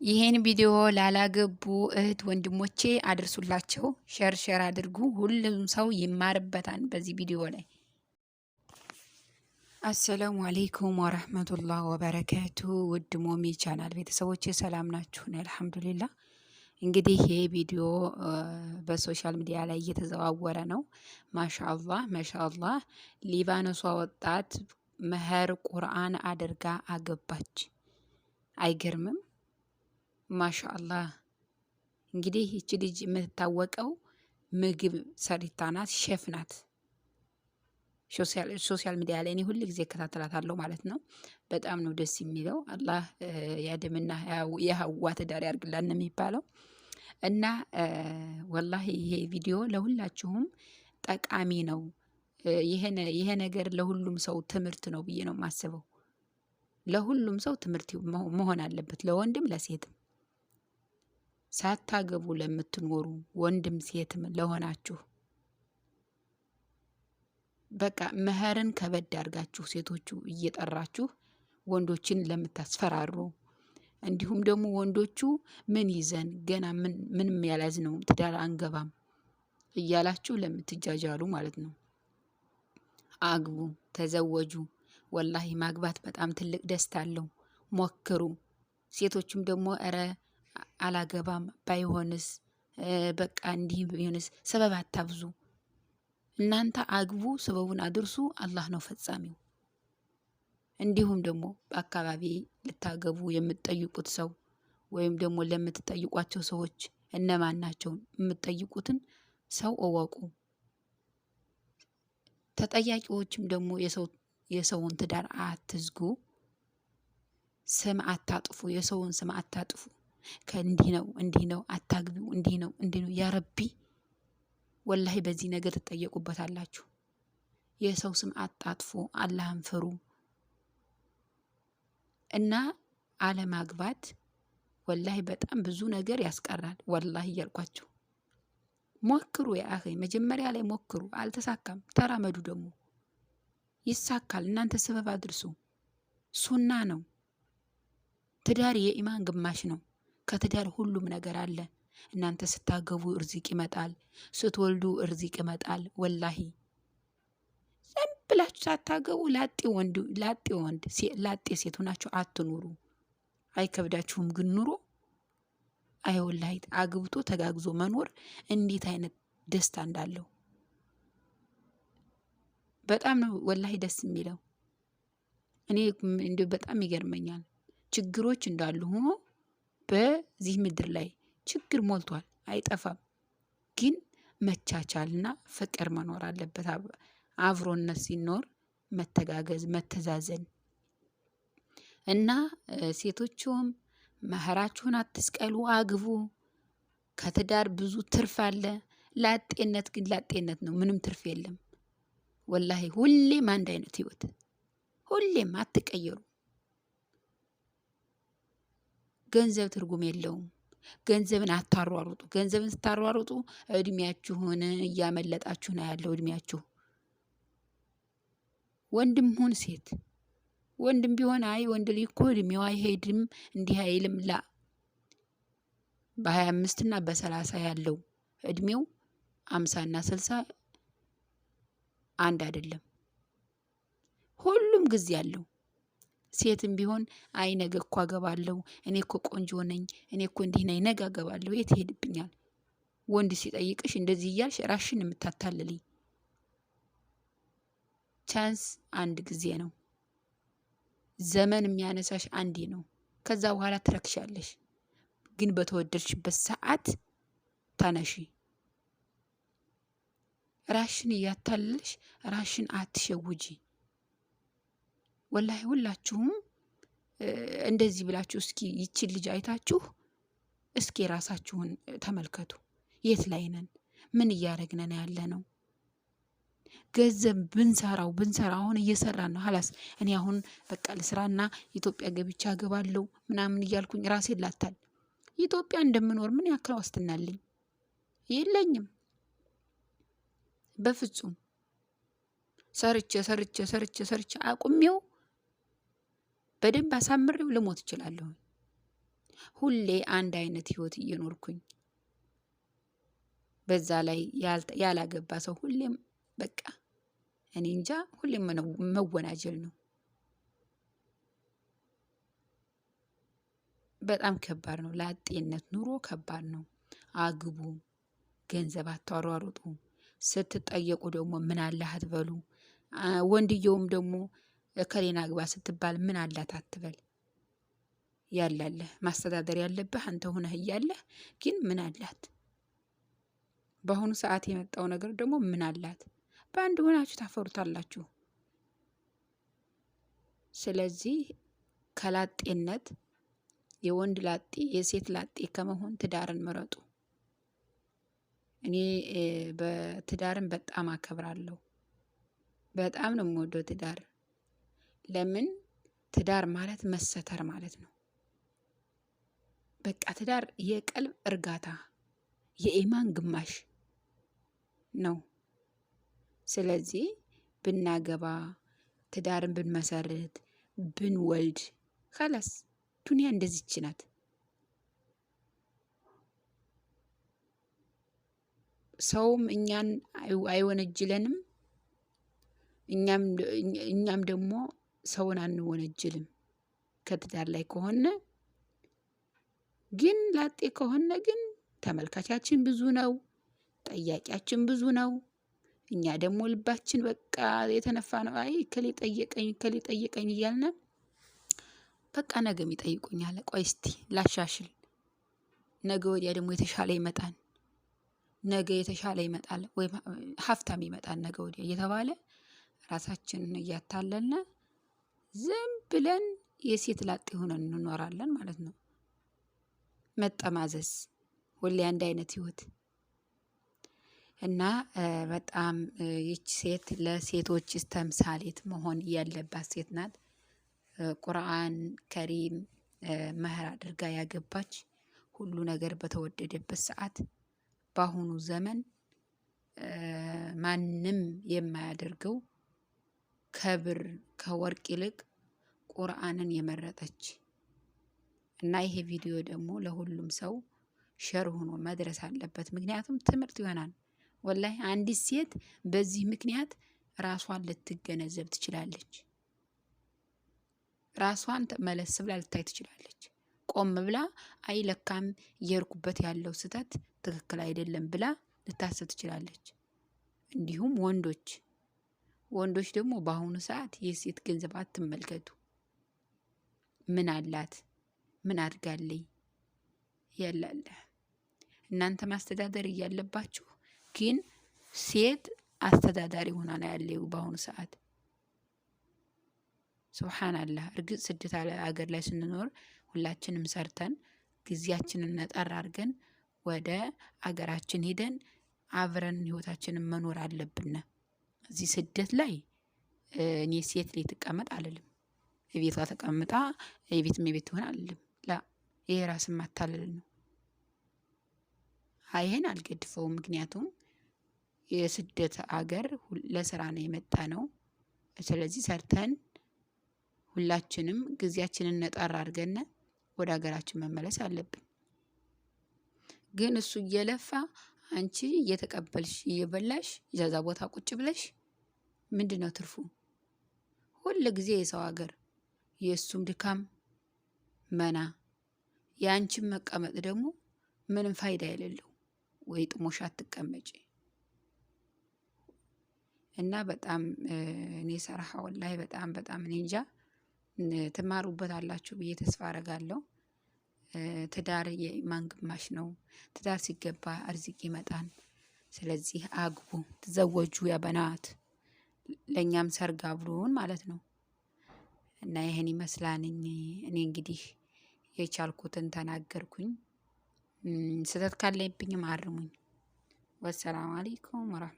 ይሄን ቪዲዮ ላላገቡ እህት ወንድሞቼ አድርሱላቸው። ሸር አድርጉ። ሁሉም ሰው ይማርበታል በዚህ ቪዲዮ ላይ። አሰላሙ አለይኩም ወረህመቱላህ ወበረካቱ። ውድ ሞሚ ቻናል ቤተሰቦቼ ሰላም ናችሁ? አልሐምዱሊላህ። እንግዲህ ይሄ ቪዲዮ በሶሻል ሚዲያ ላይ እየተዘዋወረ ነው። ማሻአላህ ማሻአላህ። ሊባኖሷ ወጣት መህር ቁርአን አድርጋ አገባች። አይገርምም? ማሻአላህ። እንግዲህ ይቺ ልጅ የምትታወቀው ምግብ ሰሪታ ናት፣ ሼፍ ናት። ሶሻል ሚዲያ ላይ እኔ ሁል ጊዜ እከታተላታለሁ ማለት ነው። በጣም ነው ደስ የሚለው። አላህ የአደምና የሀዋ ትዳር ያርግላን ነው የሚባለው። እና ወላሂ ይሄ ቪዲዮ ለሁላችሁም ጠቃሚ ነው። ይሄ ነገር ለሁሉም ሰው ትምህርት ነው ብዬ ነው የማስበው። ለሁሉም ሰው ትምህርት መሆን አለበት፣ ለወንድም ለሴትም። ሳታገቡ ለምትኖሩ ወንድም ሴትም ለሆናችሁ በቃ መህርን ከበድ አድርጋችሁ ሴቶቹ እየጠራችሁ ወንዶችን ለምታስፈራሩ፣ እንዲሁም ደግሞ ወንዶቹ ምን ይዘን ገና ምንም ያላዝነው ትዳር አንገባም እያላችሁ ለምትጃጃሉ ማለት ነው፣ አግቡ፣ ተዘወጁ። ወላሂ ማግባት በጣም ትልቅ ደስታ አለው። ሞክሩ። ሴቶቹም ደግሞ እረ አላገባም ባይሆንስ፣ በቃ እንዲህ ቢሆንስ፣ ሰበብ አታብዙ። እናንተ አግቡ፣ ሰበቡን አድርሱ። አላህ ነው ፈጻሚው። እንዲሁም ደግሞ በአካባቢ ልታገቡ የምትጠይቁት ሰው ወይም ደግሞ ለምትጠይቋቸው ሰዎች እነማን ናቸው የምትጠይቁትን ሰው እወቁ። ተጠያቂዎችም ደግሞ የሰውን ትዳር አትዝጉ። ስም አታጥፉ። የሰውን ስም አታጥፉ። እንዲህ ነው አታግቢው፣ እንዲህ ነው ያ ረቢ። ወላሂ በዚህ ነገር ትጠየቁበታላችሁ። የሰው ስም አታጥፉ። አላህን ፍሩ። እና አለማግባት ወላሂ በጣም ብዙ ነገር ያስቀራል። ወላሂ እያልኳችሁ ሞክሩ። የአኺ መጀመሪያ ላይ ሞክሩ። አልተሳካም፣ ተራመዱ። ደግሞ ይሳካል። እናንተ ሰበብ አድርሱ። ሱና ነው። ትዳር የኢማን ግማሽ ነው። ከትዳር ሁሉም ነገር አለ። እናንተ ስታገቡ እርዚቅ ይመጣል፣ ስትወልዱ እርዚቅ ይመጣል። ወላሂ ዝም ብላችሁ ሳታገቡ ላጤ ሴት ሆናችሁ አትኑሩ። አይከብዳችሁም ግን ኑሮ? አይ ወላሂ አግብቶ ተጋግዞ መኖር እንዴት አይነት ደስታ እንዳለው በጣም ነው ወላሂ ደስ የሚለው። እኔ እንዲሁ በጣም ይገርመኛል። ችግሮች እንዳሉ ሆኖ በዚህ ምድር ላይ ችግር ሞልቷል፣ አይጠፋም። ግን መቻቻልና ፍቅር መኖር አለበት። አብሮነት ሲኖር መተጋገዝ፣ መተዛዘን እና ሴቶቹም መህራችሁን አትስቀሉ፣ አግቡ። ከትዳር ብዙ ትርፍ አለ። ላጤነት ግን ላጤነት ነው፣ ምንም ትርፍ የለም። ወላሂ ሁሌም አንድ አይነት ህይወት፣ ሁሌም አትቀየሩ። ገንዘብ ትርጉም የለውም። ገንዘብን አታሯሩጡ። ገንዘብን ስታሯሩጡ እድሜያችሁን እያመለጣችሁ ነው ያለው። እድሜያችሁ ወንድም ሁን ሴት፣ ወንድም ቢሆን አይ ወንድ ልጅ እኮ እድሜው አይሄድም እንዲህ አይልም። ላ በ25 እና በ30 ያለው እድሜው 50 እና 60 አንድ አይደለም። ሁሉም ጊዜ ያለው ሴትም ቢሆን አይ ነገ እኮ አገባለሁ፣ እኔ እኮ ቆንጆ ነኝ፣ እኔ እኮ እንዲህ ነኝ፣ ነገ አገባለሁ፣ የት ይሄድብኛል? ወንድ ሲጠይቅሽ እንደዚህ እያልሽ ራሽን የምታታልልኝ። ቻንስ አንድ ጊዜ ነው። ዘመን የሚያነሳሽ አንዴ ነው። ከዛ በኋላ ትረክሻለሽ። ግን በተወደድሽበት ሰዓት ተነሺ። ራሽን እያታለልሽ ራሽን አትሸውጂ። ወላሂ ሁላችሁም እንደዚህ ብላችሁ እስኪ ይቺን ልጅ አይታችሁ እስኪ ራሳችሁን ተመልከቱ። የት ላይ ነን? ምን እያረግነን ያለ ነው? ገንዘብ ብንሰራው አሁን እየሰራን ነው። ሀላስ እኔ አሁን በቃ ለስራና ኢትዮጵያ ገብቻ አገባለሁ ምናምን እያልኩኝ ራሴን ላታል። ኢትዮጵያ እንደምኖር ምን ያክል ዋስትና አለኝ? የለኝም በፍጹም። ሰርቼ አቁሜው በደንብ አሳምሬው ልሞት እችላለሁ። ሁሌ አንድ አይነት ህይወት እየኖርኩኝ በዛ ላይ ያላገባ ሰው ሁሌም በቃ እኔ እንጃ ሁሌም መወናጀል ነው። በጣም ከባድ ነው። ላጤነት ኑሮ ከባድ ነው። አግቡ፣ ገንዘብ አታሯሩጡ። ስትጠየቁ ደግሞ ምን አለህ አትበሉ። ወንድየውም ደግሞ እከሌን አግባ ስትባል ምን አላት አትበል። ያላለህ ማስተዳደር ያለብህ አንተ ሆነህ እያለህ ግን ምን አላት? በአሁኑ ሰዓት የመጣው ነገር ደግሞ ምን አላት? በአንድ ሆናችሁ ታፈሩታላችሁ። ስለዚህ ከላጤነት የወንድ ላጤ የሴት ላጤ ከመሆን ትዳርን ምረጡ። እኔ በትዳርን በጣም አከብራለሁ። በጣም ነው የምወደው ትዳር። ለምን? ትዳር ማለት መሰተር ማለት ነው። በቃ ትዳር የቀልብ እርጋታ የኢማን ግማሽ ነው። ስለዚህ ብናገባ ትዳርን ብንመሰርት ብንወልድ ከላስ ዱንያ እንደዚች ናት። ሰውም እኛን አይወነጅለንም፣ እኛም ደግሞ ሰውን አንወነጅልም። ከትዳር ላይ ከሆነ ግን ላጤ ከሆነ ግን ተመልካቻችን ብዙ ነው፣ ጠያቂያችን ብዙ ነው። እኛ ደግሞ ልባችን በቃ የተነፋ ነው። አይ ከሌ ጠየቀኝ እያልን በቃ ነገም ይጠይቁኛል። ቆይ እስቲ ላሻሽል፣ ነገ ወዲያ ደግሞ የተሻለ ይመጣል፣ ነገ የተሻለ ይመጣል፣ ወይ ሀብታም ይመጣል ነገ ወዲያ እየተባለ ራሳችንን እያታለልን ዝም ብለን የሴት ላጤ ሆነን እንኖራለን ማለት ነው። መጠማዘዝ፣ ሁሌ አንድ አይነት ህይወት እና በጣም ይች ሴት ለሴቶች ተምሳሌት መሆን ያለባት ሴት ናት። ቁርአን ከሪም መህር አድርጋ ያገባች ሁሉ ነገር በተወደደበት ሰዓት በአሁኑ ዘመን ማንም የማያደርገው ከብር ከወርቅ ይልቅ ቁርአንን የመረጠች እና ይሄ ቪዲዮ ደግሞ ለሁሉም ሰው ሸር ሆኖ መድረስ አለበት። ምክንያቱም ትምህርት ይሆናል። ወላሂ አንዲት ሴት በዚህ ምክንያት ራሷን ልትገነዘብ ትችላለች። ራሷን መለስ ብላ ልታይ ትችላለች። ቆም ብላ አይ ለካም እየሄድኩበት ያለው ስህተት ትክክል አይደለም ብላ ልታስብ ትችላለች። እንዲሁም ወንዶች ደግሞ በአሁኑ ሰዓት የሴት ገንዘብ አትመልከቱ። ምን አላት? ምን አድርጋለኝ? ያላለ እናንተ ማስተዳደር እያለባችሁ ግን ሴት አስተዳዳሪ ሆና ነው ያለው በአሁኑ ሰዓት። ሱብሃንአላህ። እርግጥ ስደት ሀገር ላይ ስንኖር ሁላችንም ሰርተን ጊዜያችንን ነጠር አድርገን ወደ አገራችን ሄደን አብረን ህይወታችንን መኖር አለብን። እዚህ ስደት ላይ እኔ ሴት ላይ ትቀመጥ አልልም። የቤቷ ተቀምጣ የቤትም የቤት ትሆን አልልም። ላ ይሄ ራስን ማታለል ነው። ይሄን አልገድፈውም። ምክንያቱም የስደት አገር ለስራ ነው የመጣ ነው። ስለዚህ ሰርተን ሁላችንም ጊዜያችንን ነጣር አድርገን ወደ ሀገራችን መመለስ አለብን። ግን እሱ እየለፋ አንቺ እየተቀበልሽ እየበላሽ እዛ ቦታ ቁጭ ብለሽ ምንድነው ትርፉ? ሁሉ ጊዜ የሰው ሀገር የእሱም ድካም መና የአንቺም መቀመጥ ደግሞ ምንም ፋይዳ የሌለው ወይ ጥሞሽ አትቀመጪ። እና በጣም እኔ ሰራሐ ወላሂ በጣም እኔ እንጃ ትማሩበት አላችሁ ብዬ ተስፋ አደርጋለሁ። ትዳር የኢማን ግማሽ ነው። ትዳር ሲገባ አርዝቅ ይመጣል። ስለዚህ አግቡ፣ ተዘወጁ ያ በናት፣ ለኛም ሰርግ አብሩን ማለት ነው። እና ይሄን ይመስላል። እኔ እንግዲህ የቻልኩትን ተናገርኩኝ። ስህተት ካለብኝም አርሙኝ። ወሰላሙ አለይኩም ወራህመቱላህ